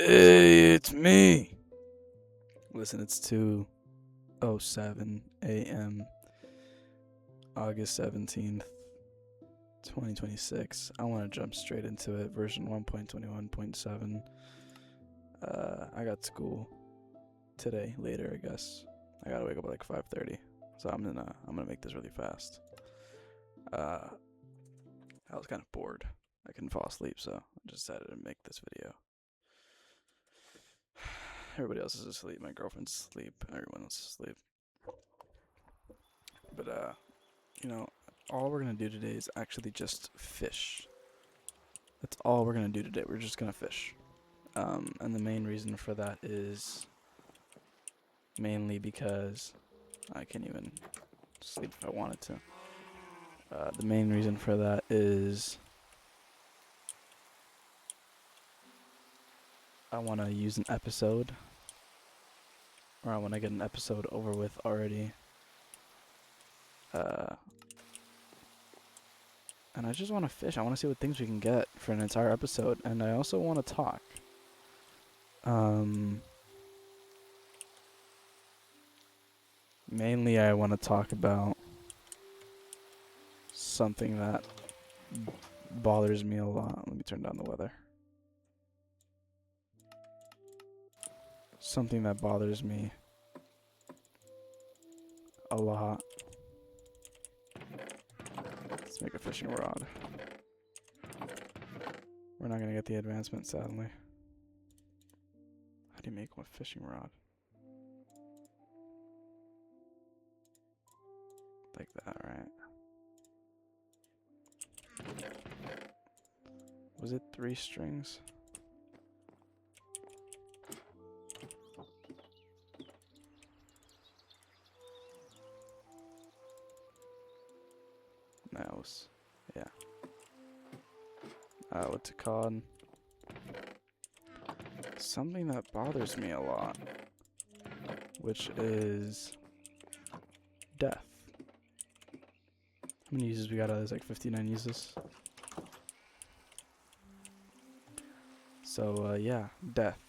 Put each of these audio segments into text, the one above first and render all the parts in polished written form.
Hey, it's me. Listen, it's 2:07 a.m. August 17th, 2026. I want to jump straight into it. Version 1.21.7. I got school today later, I guess. I gotta wake up at like 5:30. So I'm gonna make this really fast. I was kind of bored. I couldn't fall asleep, so I just decided to make this video. Everybody else is asleep. My girlfriend's asleep. Everyone else is asleep. But you know, all we're gonna do today is actually just fish. That's all we're gonna do today. We're just gonna fish. And the main reason for that is mainly because I can't even sleep if I wanted to. The main reason for that is I want to use an episode, or I want to get an episode over with already. And I just want to fish. I want to see what things we can get for an entire episode, and I also want to talk. Mainly I want to talk about something that bothers me a lot. Let me turn down the weather. Something that bothers me a lot. Let's make a fishing rod. We're not gonna get the advancement, sadly. How do you make one fishing rod? Like that, right? Was it 3 strings? Mouse. Yeah. What's it called? Something that bothers me a lot, which is death. How many uses we got? There's like 59 uses. So, yeah, death.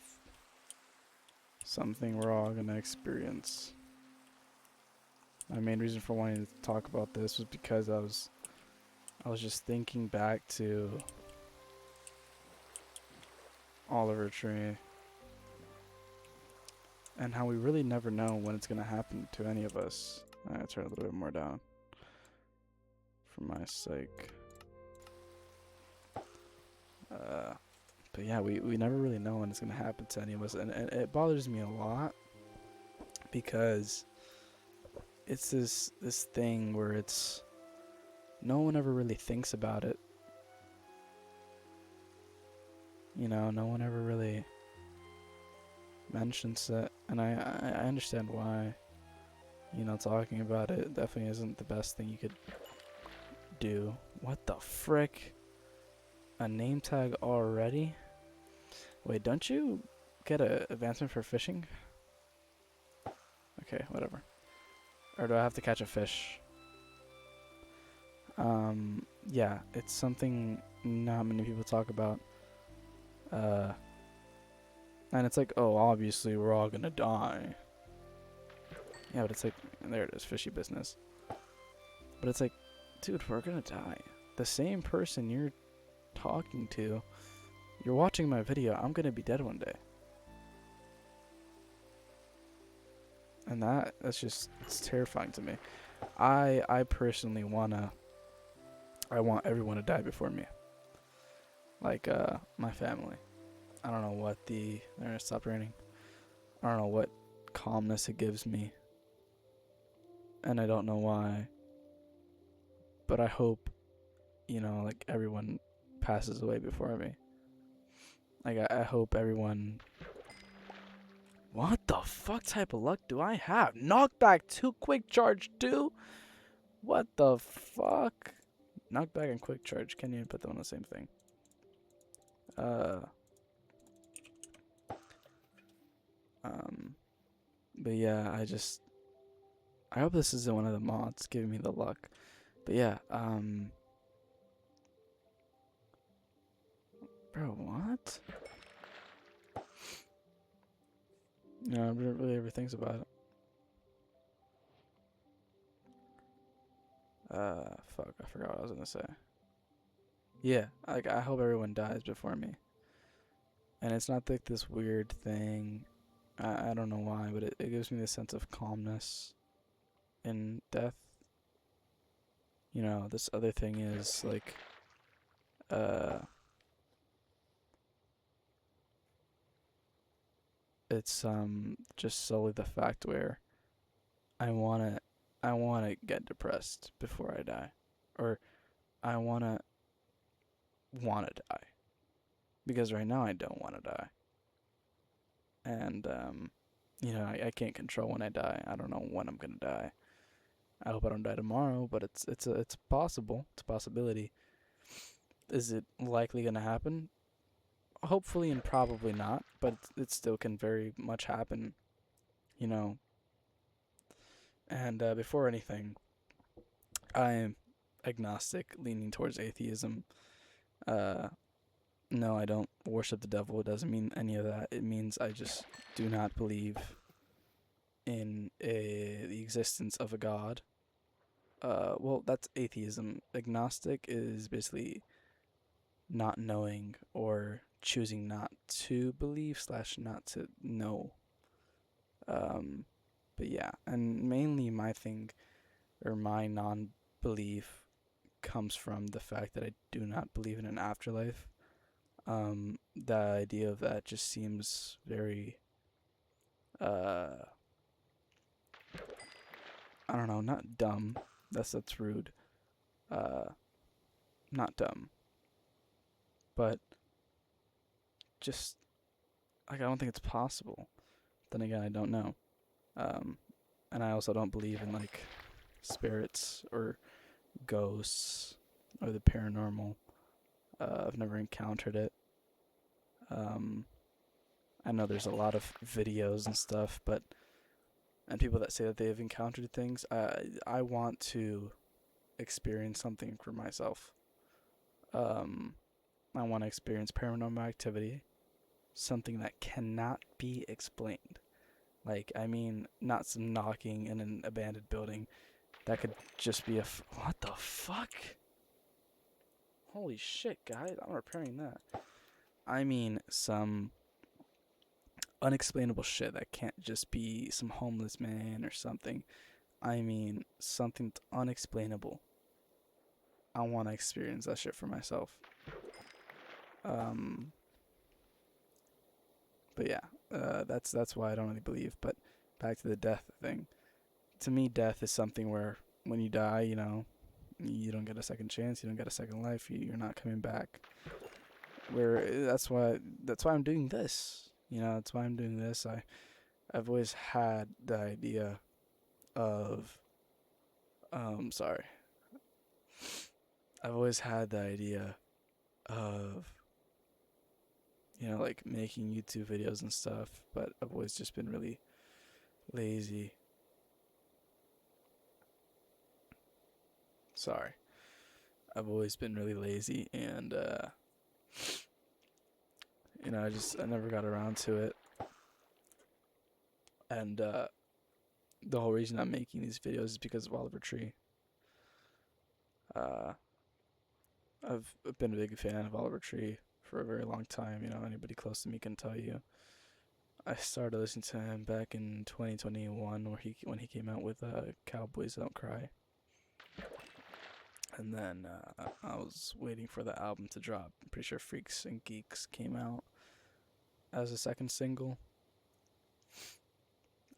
Something we're all gonna experience. My main reason for wanting to talk about this was because I was just thinking back to Oliver Tree and how we really never know when it's gonna happen to any of us. I'm gonna turn a little bit more down for my sake. But yeah, we never really know when it's gonna happen to any of us, and it bothers me a lot because it's this thing where it's no one ever really thinks about it. You know, no one ever really mentions it, and I understand why. You know, talking about it definitely isn't the best thing you could do. What the frick? A name tag already? Wait, don't you get a advancement for fishing? Okay, whatever. Or do I have to catch a fish? Yeah, it's something not many people talk about. And it's like, oh, obviously we're all gonna die. Yeah, but it's like, there it is, fishy business. But it's like, dude, we're gonna die. The same person you're talking to, you're watching my video, I'm gonna be dead one day. And that's just, it's terrifying to me. I personally I want everyone to die before me. Like, my family. I don't know what they're gonna stop raining. I don't know what calmness it gives me. And I don't know why. But I hope, you know, like everyone passes away before me. Like, I hope everyone... What the fuck type of luck do I have? Knockback 2, quick charge 2? What the fuck? Knockback and quick charge. Can't even put them on the same thing. But yeah, I hope this isn't one of the mods giving me the luck. But yeah, bro, what? Nobody really ever thinks about it. Fuck, I forgot what I was gonna say. Yeah, like I hope everyone dies before me. And it's not like this weird thing. I don't know why, but it gives me this sense of calmness in death. This other thing is like, uh, it's just solely the fact where I wanna I wanna get depressed before I die, or I wanna die because right now I don't wanna die, and I can't control when I die. I don't know when I'm gonna die. I hope I don't die tomorrow, but it's possible. It's a possibility. Is it likely gonna happen? Hopefully and probably not, but it still can very much happen. You know. And before anything, I am agnostic, leaning towards atheism. Uh, no, I don't worship the devil. It doesn't mean any of that. It means I just do not believe in the existence of a god. Well, that's atheism. Agnostic is basically not knowing or choosing not to believe slash not to know. Um, but yeah, and mainly my thing or my non-belief comes from the fact that I do not believe in an afterlife. The idea of that just seems very, uh, I don't know, not dumb. That's rude. Uh, not dumb, but just like I don't think it's possible. Then again, I don't know. Um, and I also don't believe in like spirits or ghosts or the paranormal. I've never encountered it. Um, I know there's a lot of videos and stuff, and people that say that they have encountered things. I want to experience something for myself. Um, I want to experience paranormal activity, something that cannot be explained. Like, I mean, not some knocking in an abandoned building. That could just be what the fuck? Holy shit, guys! I'm repairing that. I mean, some unexplainable shit that can't just be some homeless man or something. I mean, something that's unexplainable. I want to experience that shit for myself. Um, but yeah, that's why I don't really believe. But back to the death thing. To me, death is something where when you die, you don't get a second chance. You don't get a second life. You're not coming back. Where that's why I'm doing this. That's why I'm doing this. I've always had the idea of sorry. I've always had the idea of like making YouTube videos and stuff, but I've always just been really lazy. Sorry. I've always been really lazy and I never got around to it. And the whole reason I'm making these videos is because of Oliver Tree. Uh I've been a big fan of Oliver Tree for a very long time. Anybody close to me can tell you. I started listening to him back in 2021, when he came out with "Cowboys Don't Cry," and then I was waiting for the album to drop. I'm pretty sure "Freaks and Geeks" came out as a second single.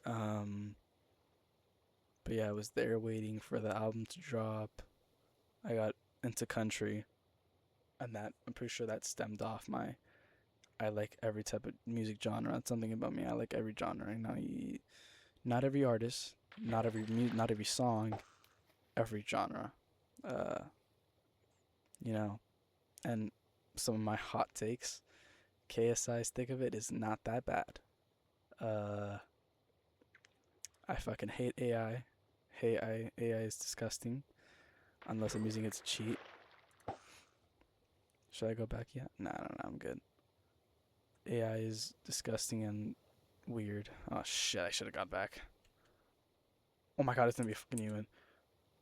Um, but yeah, I was there waiting for the album to drop. I got into country, and that I'm pretty sure that stemmed off my I like every type of music genre. That's something about me. I like every genre. Not every artist, not every song, every genre. Uh, you know, and some of my hot takes. KSI's Thick of It is not that bad. Uh, I fucking hate AI. AI is disgusting. Unless I'm using it to cheat. Should I go back yet? Nah, I'm good. AI is disgusting and Weird. Oh shit, I should have got back. Oh my god, it's gonna be a fucking human.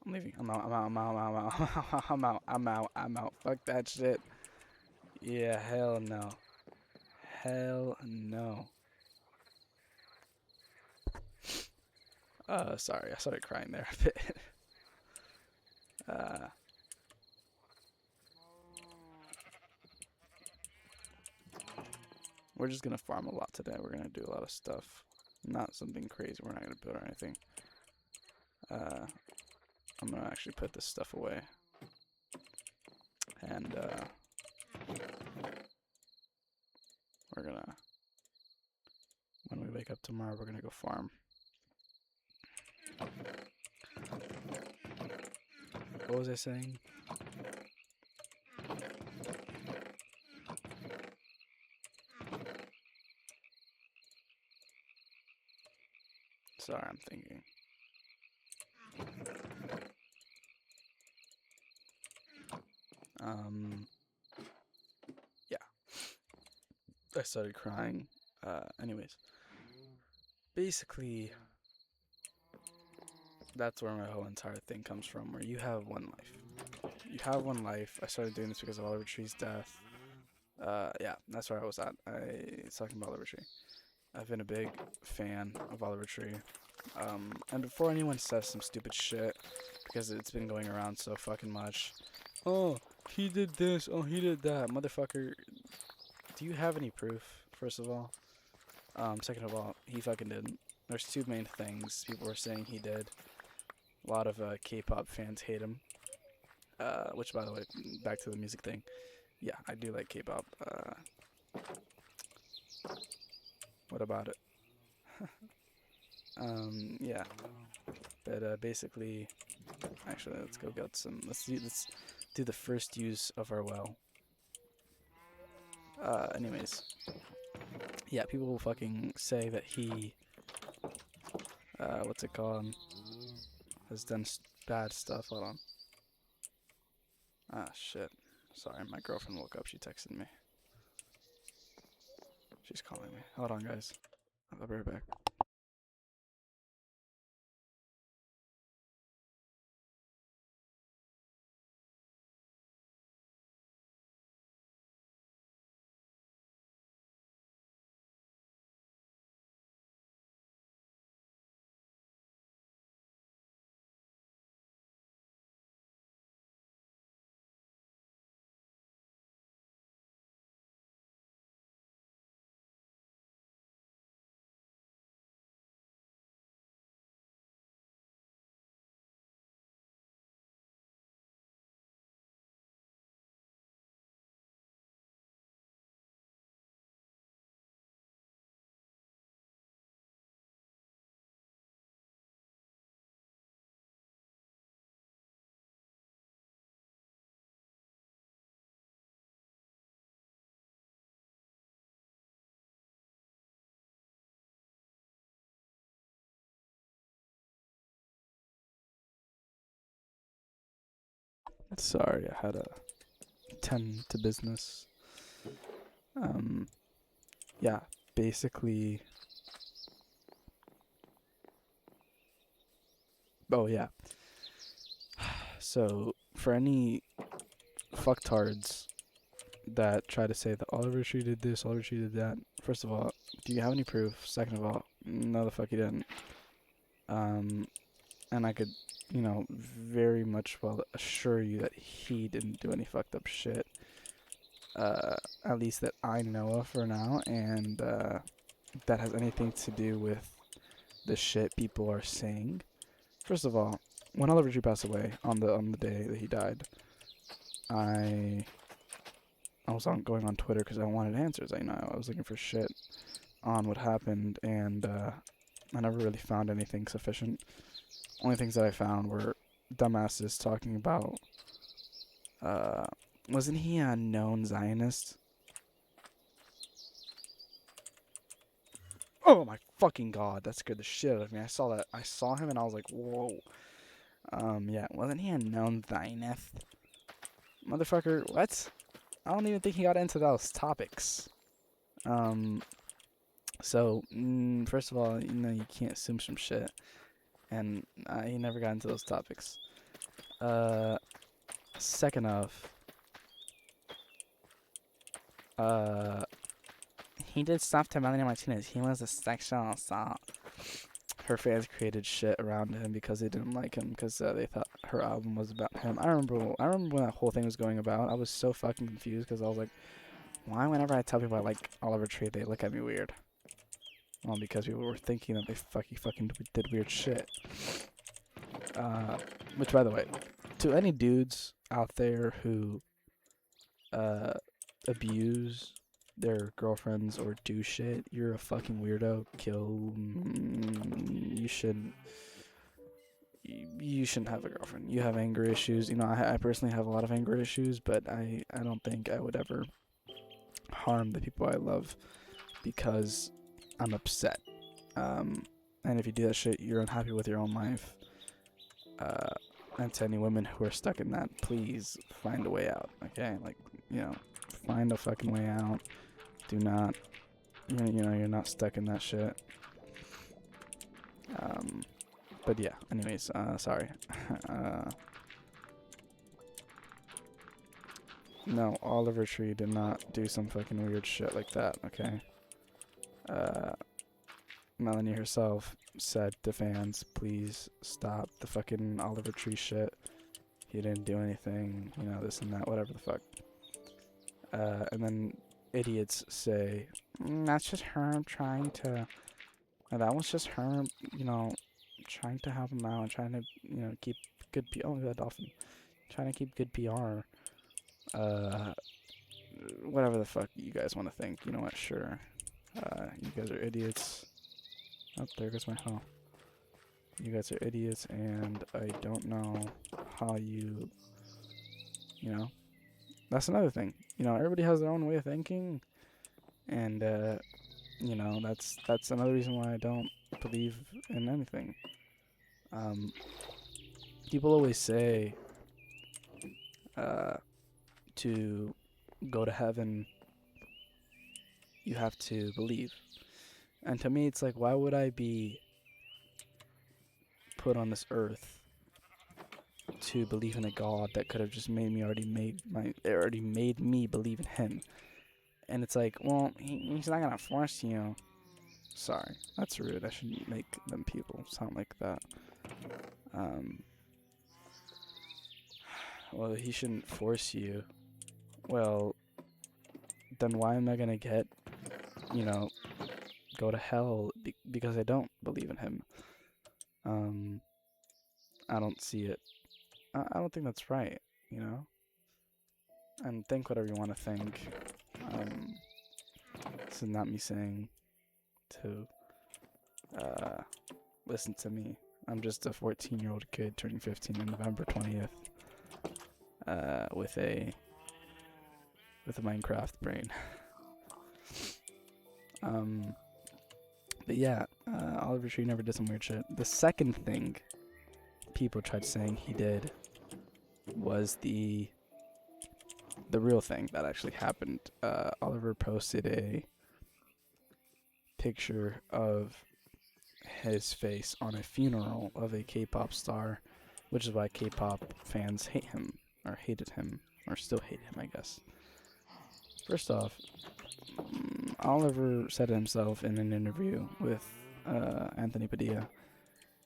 I'm leaving. I'm out. I'm out. I'm out. I'm out. I'm out. I'm out. I'm out. Fuck that shit. Yeah, hell no. Hell no. Sorry, I started crying there a bit. uh, we're just gonna farm a lot today. We're gonna do a lot of stuff. Not something crazy. We're not gonna build or anything. I'm gonna actually put this stuff away. And, we're gonna, when we wake up tomorrow, we're gonna go farm. What was I saying? Sorry, I'm thinking. Yeah. I started crying. Anyways. Basically, that's where my whole entire thing comes from, where you have one life. You have one life. I started doing this because of Oliver Tree's death. Yeah, that's where I was at. I was talking about Oliver Tree. I've been a big fan of Oliver Tree. And before anyone says some stupid shit, because it's been going around so fucking much. Oh, he did this. Oh, he did that. Motherfucker, do you have any proof, first of all? Second of all, he fucking didn't. There's two main things people were saying he did. A lot of K-pop fans hate him. Which, by the way, back to the music thing. Yeah, I do like K-pop. What about it? Yeah. But basically, actually, let's go get some. Let's do the first use of our well. Anyways, yeah, people will fucking say that he, what's it called, has done bad stuff. Hold on. Ah, shit. Sorry, my girlfriend woke up. She texted me. She's calling me. Hold on, guys. I'll be right back. Sorry, I had to tend to business. Yeah, basically. Oh, yeah. So, for any fucktards that try to say that Oliver Tree did this, Oliver Tree did that, first of all, do you have any proof? Second of all, no, the fuck he didn't. And I could, very much well assure you that he didn't do any fucked up shit. At least that I know of for now, and that has anything to do with the shit people are saying. First of all, when Oliver Tree passed away on the day that he died, I was going on Twitter because I wanted answers. I was looking for shit on what happened, and I never really found anything sufficient. Only things that I found were dumbasses talking about. Wasn't he a known Zionist? Oh my fucking god, that scared the shit out of me. I saw that. I saw him and I was like, whoa. Yeah, wasn't he a known Zionist? Motherfucker, what? I don't even think he got into those topics. So, first of all, you can't assume some shit, and he never got into those topics. Uh, Second off, uh, he did stuff to Melanie Martinez. He was a sexual assault. Her fans created shit around him because they didn't like him because they thought her album was about him. I remember when that whole thing was going about. I was so fucking confused because I was like, why whenever I tell people I like Oliver Tree, they look at me weird? Well, because people were thinking that they fucking did weird shit. Which, by the way, to any dudes out there who uh, abuse their girlfriends or do shit, you're a fucking weirdo. You shouldn't. You shouldn't have a girlfriend. You have anger issues. You know, I personally have a lot of anger issues, but I don't think I would ever harm the people I love because I'm upset. And if you do that shit, you're unhappy with your own life. And to any women who are stuck in that, please find a way out. Okay, like, find a fucking way out. Do not, you're not stuck in that shit. But yeah. Anyways, sorry. No, Oliver Tree did not do some fucking weird shit like that. Okay. Melanie herself said to fans, please stop the fucking Oliver Tree shit. He didn't do anything, this and that, whatever the fuck. And then idiots say, that's just her trying to, that was just her, trying to help him out and trying to, keep good PR. Oh, that dolphin. Trying to keep good PR. Whatever the fuck you guys want to think. You know what? Sure. You guys are idiots. Oh, there goes my hell. You guys are idiots, and I don't know how you that's another thing. Everybody has their own way of thinking, and that's another reason why I don't believe in anything. People always say to go to heaven, you have to believe. And to me, it's like, why would I be put on this earth to believe in a God that could have just already made me believe in Him? And it's like, well, he's not gonna force you. Sorry, that's rude. I shouldn't make them people sound like that. Well, he shouldn't force you. Well, then why am I gonna go to hell because I don't believe in him? I don't see it. I don't think that's right, And think whatever you want to think. This is not me saying to listen to me. I'm just a 14-year-old kid turning 15 on November 20th. With a Minecraft brain. But yeah, Oliver Tree never did some weird shit. The second thing people tried saying he did was the real thing that actually happened. Oliver posted a picture of his face on a funeral of a K-pop star, which is why K-pop fans hate him, or hated him, or still hate him, I guess. First off, Oliver said himself in an interview with Anthony Padilla,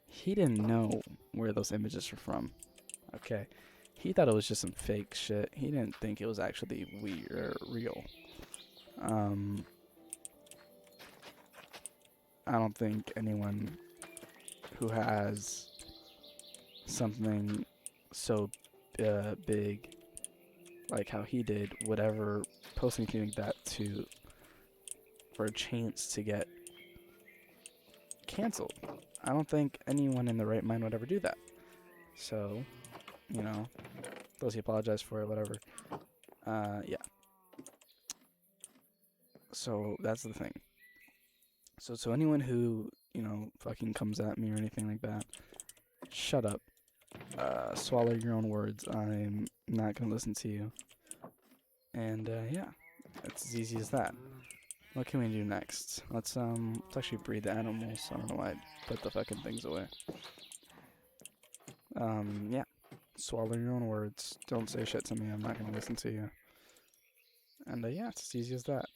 he didn't know where those images were from. Okay. He thought it was just some fake shit. He didn't think it was actually weird or real. I don't think anyone who has something so big like how he did would ever post anything like that for a chance to get canceled. I don't think anyone in the right mind would ever do that. So, does he apologize for it, whatever. Yeah. So that's the thing. So anyone who, fucking comes at me or anything like that, shut up. Swallow your own words. I'm not gonna listen to you. And yeah, it's as easy as that. What can we do next? Let's actually breed the animals. I don't know why I put the fucking things away. Yeah. Swallow your own words. Don't say shit to me. I'm not gonna listen to you. And yeah, it's as easy as that.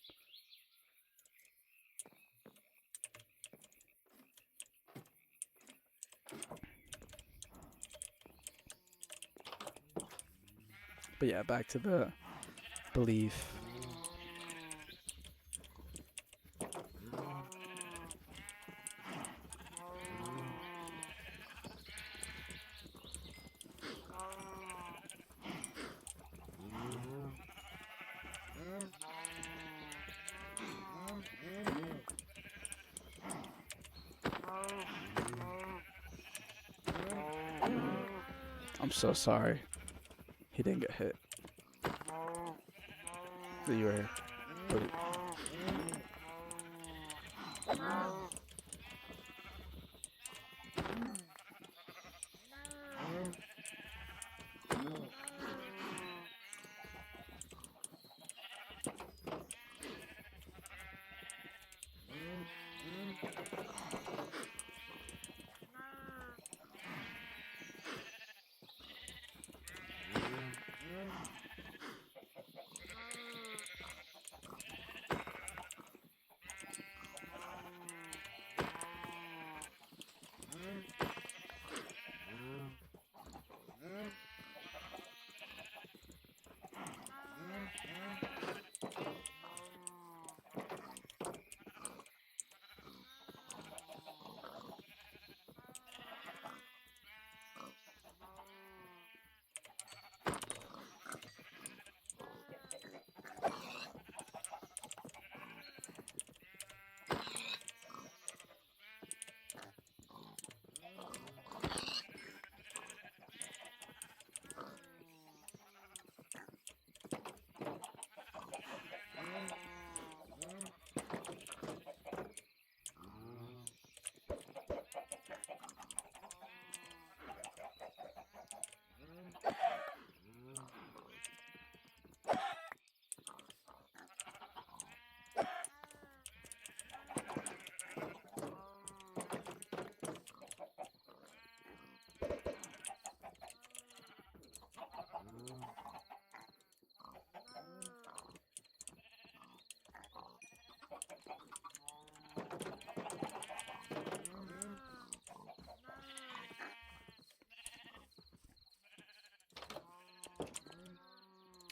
But yeah, back to the belief. I'm so sorry. He didn't get hit. You were.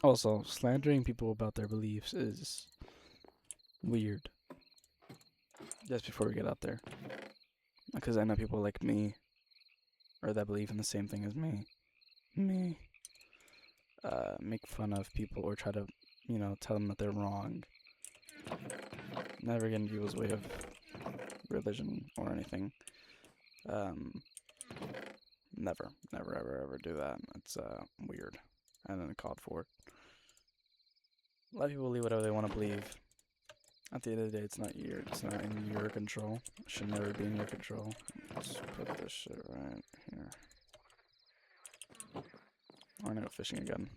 Also, slandering people about their beliefs is weird. Just before we get out there. Because I know people like me, or that believe in the same thing as me, make fun of people or try to, tell them that they're wrong. Never get in people's way of religion or anything. Never, ever do that. It's weird and uncalled for. Let people believe whatever they want to believe. At the end of the day, it's not in your control. It should never be in your control. Let's put this shit right here. I'm gonna go fishing again.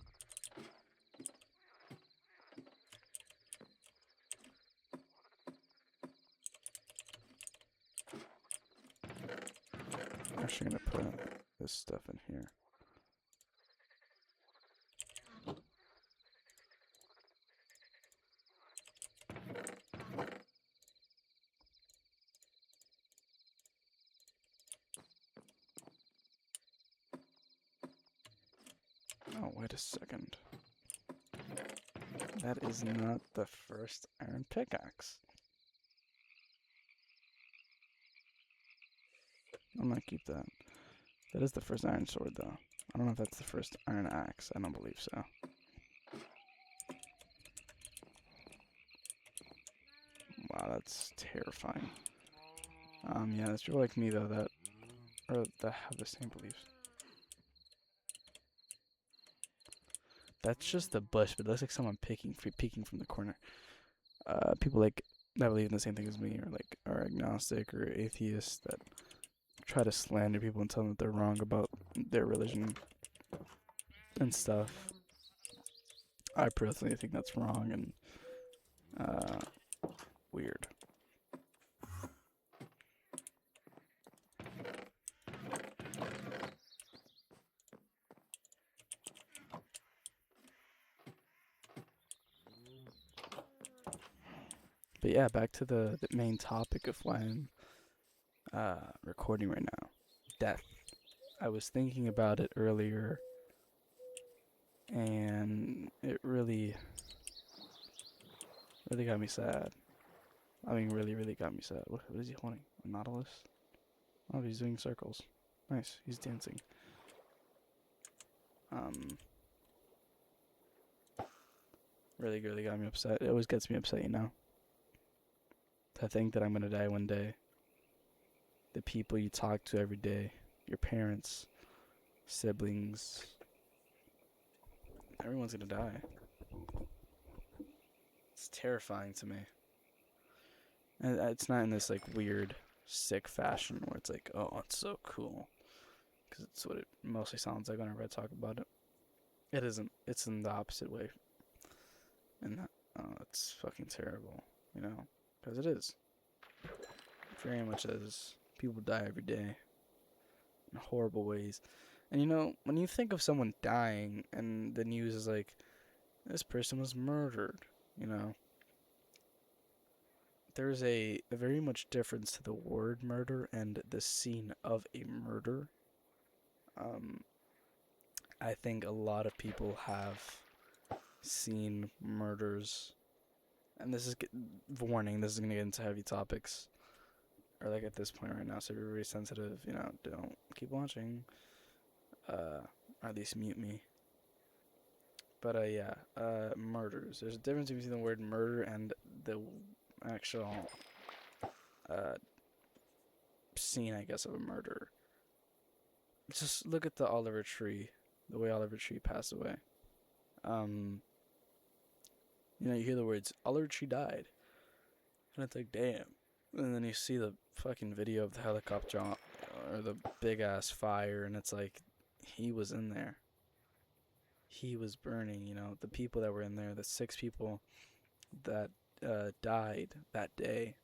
I'm actually gonna put this stuff in here. Oh, wait a second. That is not the first iron pickaxe. I'm gonna keep that. That is the first iron sword, though. I don't know if that's the first iron axe. I don't believe so. Wow, that's terrifying. Yeah, there's people like me, though, that have the same beliefs. That's just a bush, but it looks like someone peeking from the corner. People like that believe in the same thing as me, or like are agnostic or atheists that try to slander people and tell them that they're wrong about their religion and stuff. I personally think that's wrong, and weird. But yeah, back to the main topic of why I'm recording right now. Death. I was thinking about it earlier, and it really got me sad. I mean, really got me sad. What is he holding? A nautilus? Oh, he's doing circles. Nice. He's dancing. Um, really got me upset. It always gets me upset, you know? To think that I'm gonna die one day. The people you talk to every day, your parents, siblings, everyone's gonna die. It's terrifying to me. And it's not in this like weird, sick fashion where it's like, oh, it's so cool. Because it's what it mostly sounds like whenever I talk about it. It isn't. It's in the opposite way. And it's fucking terrible, you know? Because it is. It very much is. People die every day in horrible ways. And you know, when you think of someone dying and the news is like, this person was murdered, you know? There's a very much difference to the word murder and the scene of a murder. I think a lot of people have seen murders, and this is warning. This is gonna get into heavy topics, or like at this point right now. So if you're very sensitive, you know, don't keep watching. Or at least mute me. But yeah, murders. There's a difference between the word murder and the actual scene, I guess, of a murder. Just look at the Oliver Tree, the way Oliver Tree passed away. You know, you hear the words Oliver Tree died, and it's like, damn. And then you see the fucking video of the helicopter or the big ass fire, and it's like, he was in there. He was burning. You know, the people that were in there, the 6 people that died that day.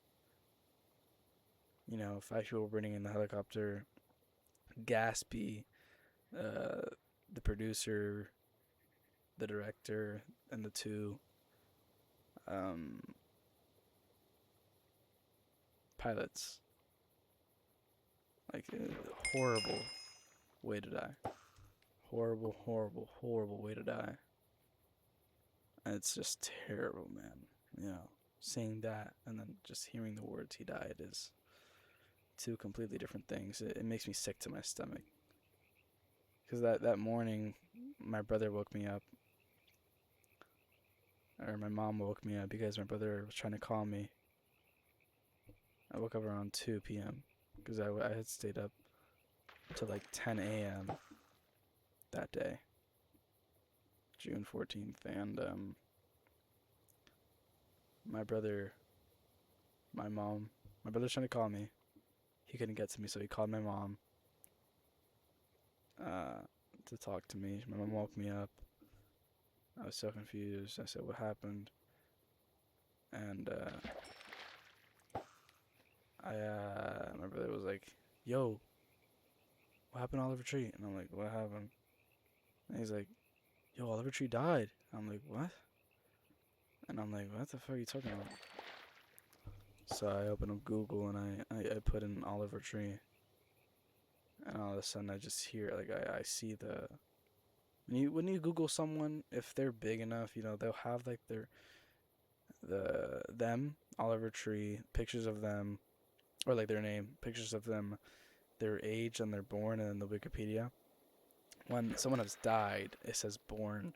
You know, 5 people burning in the helicopter. Gaspy, the producer, the director, and the 2 pilots. Like, horrible way to die. Horrible way to die. And it's just terrible, man. You know, seeing that and then just hearing the words he died is 2 completely different things. It makes me sick to my stomach. Because that morning, my brother woke me up. Or my mom woke me up because my brother was trying to call me. I woke up around 2 p.m. because I had stayed up till like 10 a.m. that day, June 14th. And my brother's trying to call me. He couldn't get to me, so he called my mom to talk to me. My mom woke me up. I was so confused. I said, what happened? And my brother was like, yo, what happened to Oliver Tree? And I'm like, what happened? And he's like, yo, Oliver Tree died. I'm like, what? And I'm like, what the fuck are you talking about? So I open up Google and I put in Oliver Tree. And all of a sudden I just hear, like, I see the... When you Google someone, if they're big enough, you know, they'll have, like, them, Oliver Tree, pictures of them, or, like, their name, pictures of them, their age, and they're born, and then the Wikipedia. When someone has died, it says born,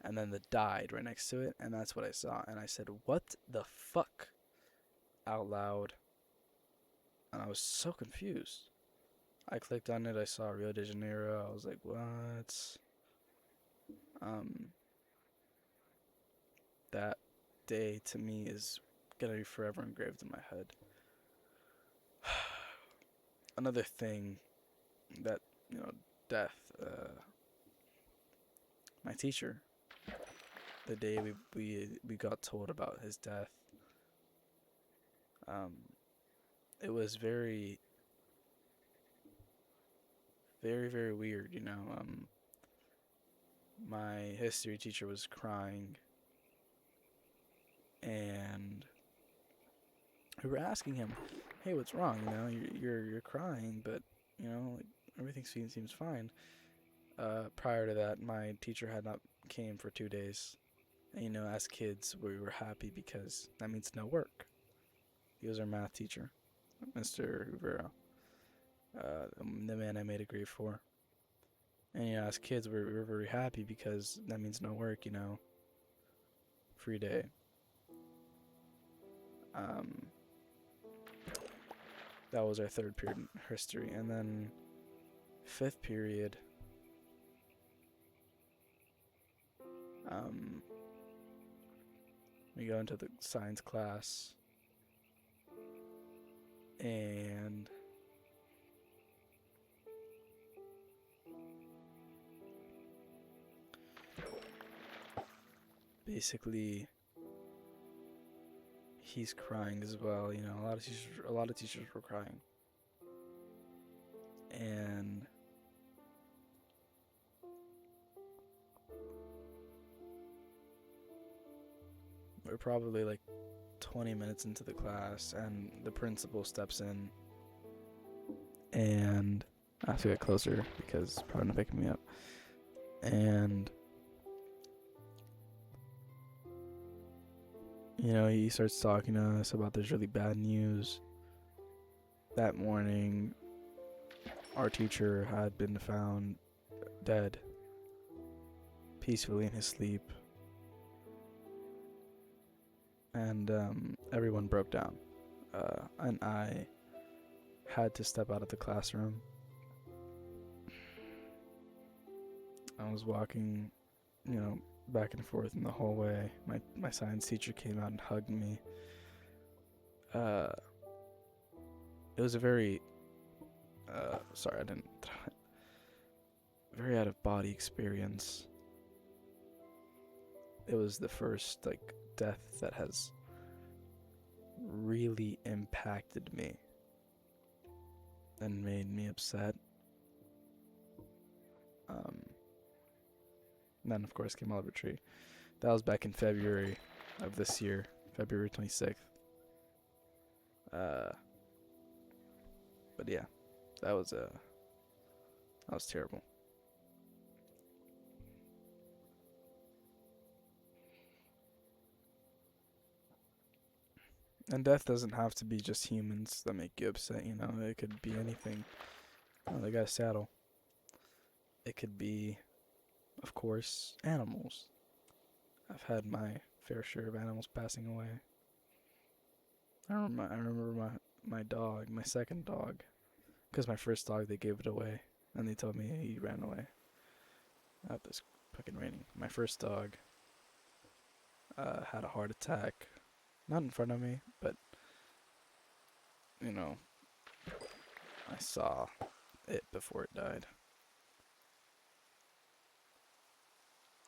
and then the died right next to it, and that's what I saw. And I said, what the fuck? Out loud. And I was so confused. I clicked on it, I saw Rio de Janeiro, I was like, what? That day to me is gonna be forever engraved in my head. Another thing that, you know, death, my teacher, the day we got told about his death, Um, it was very, very, very weird, you know. My history teacher was crying, and we were asking him, "Hey, what's wrong? You know, you're crying, but you know, like everything seems fine." Prior to that, my teacher had not came for 2 days, and you know, as kids, we were happy because that means no work. He was our math teacher, Mr. Rivera, the man I made a grade for. And you know, as kids, we were very happy because that means no work. You know, free day. Um, that was our third period in history, and then fifth period. Um, we go into the science class, and basically he's crying as well. You know, a lot of teachers were crying, and we're probably like 20 minutes into the class, and the principal steps in, and I have to get closer because it's probably not picking me up. And you know, he starts talking to us about this really bad news. That morning, our teacher had been found dead, peacefully in his sleep, and everyone broke down. And I had to step out of the classroom. I was walking, you know, back and forth in the hallway. My science teacher came out and hugged me. It was a very, sorry, I didn't, very out of body experience. It was the first, like, death that has really impacted me and made me upset. Then, of course, came Oliver Tree. That was back in February of this year, February 26th. But yeah, that was terrible. And death doesn't have to be just humans that make you upset, you know. It could be anything. Oh, they got a saddle. It could be, of course, animals. I've had my fair share of animals passing away. I remember my dog, my second dog, because my first dog they gave it away, and they told me he ran away. Out this fucking raining. My first dog had a heart attack, not in front of me, but you know, I saw it before it died.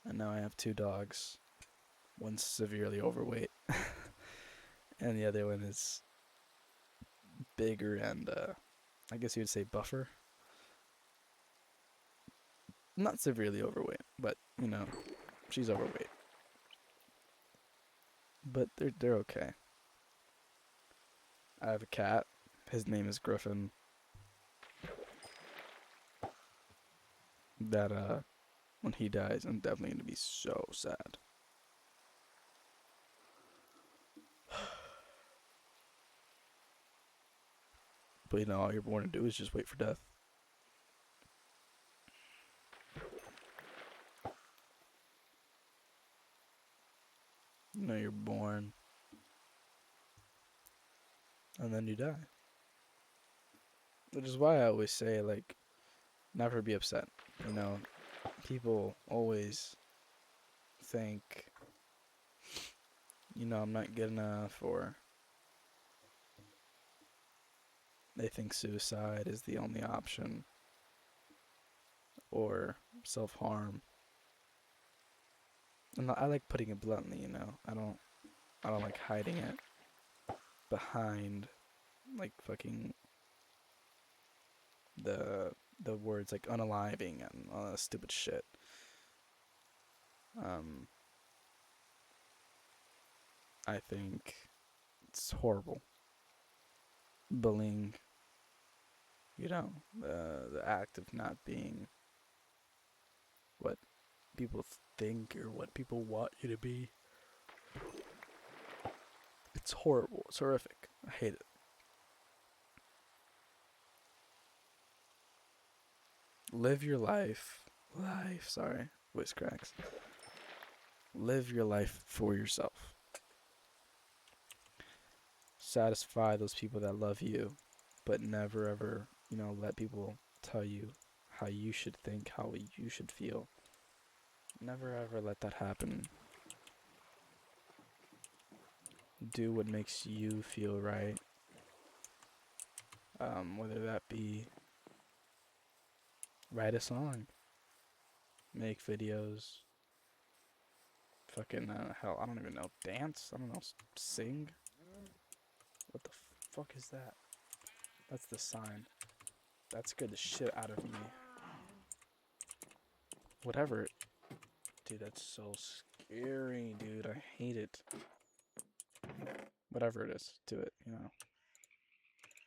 And now I have two dogs. One's severely overweight, and the other one is bigger and I guess you would say buffer. Not severely overweight, but you know, she's overweight. But they're okay. I have a cat. His name is Griffin. That when he dies, I'm definitely gonna be so sad. But you know, all you're born to do is just wait for death. You know, you're born, and then you die. Which is why I always say, like, never be upset. You know, people always think, you know, I'm not good enough, or they think suicide is the only option, or self-harm. And I like putting it bluntly, you know. I don't like hiding it. behind like fucking the words like unaliving and all that stupid shit. Um, I think it's horrible. Bullying, the act of not being what people think or what people want you to be. It's horrible. It's horrific. I hate it. Live your life. Sorry. Voice cracks. Live your life for yourself. Satisfy those people that love you, but never ever, let people tell you how you should think, how you should feel. Never ever let that happen. Do what makes you feel right. Whether that be write a song, make videos, fucking hell, I don't even know, dance. I don't know, sing. What the fuck is that? That's the sign. That scared the shit out of me. Whatever. Dude, that's so scary, dude. I hate it. Whatever it is, do it,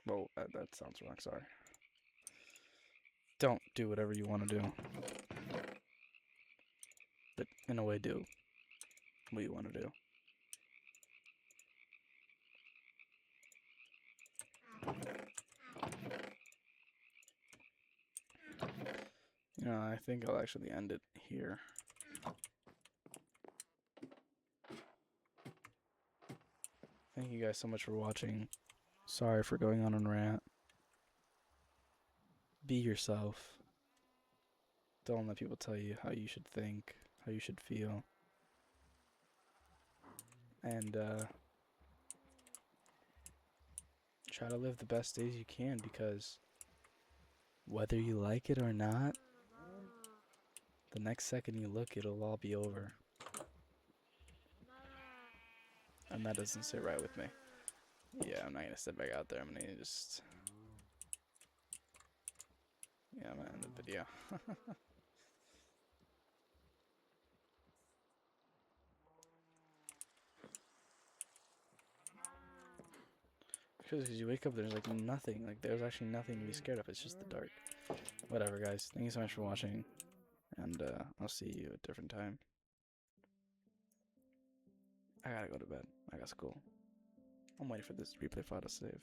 Well, that sounds wrong, sorry. Don't do whatever you want to do. But in a way, do what you want to do. I think I'll actually end it here. Thank you guys so much for watching. Sorry for going on a rant. Be yourself. Don't let people tell you how you should think, how you should feel. And try to live the best days you can, because whether you like it or not, the next second you look, it'll all be over. And that doesn't sit right with me. Yeah, I'm not gonna step back out there. I'm gonna just... Yeah, I'm gonna end the video. Because you wake up, there's like nothing. Like, there's actually nothing to be scared of. It's just the dark. Whatever, guys. Thank you so much for watching. And I'll see you at a different time. I gotta go to bed. I got school. I'm waiting for this replay file to save.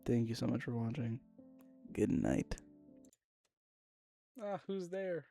Thank you so much for watching. Good night. Ah, who's there?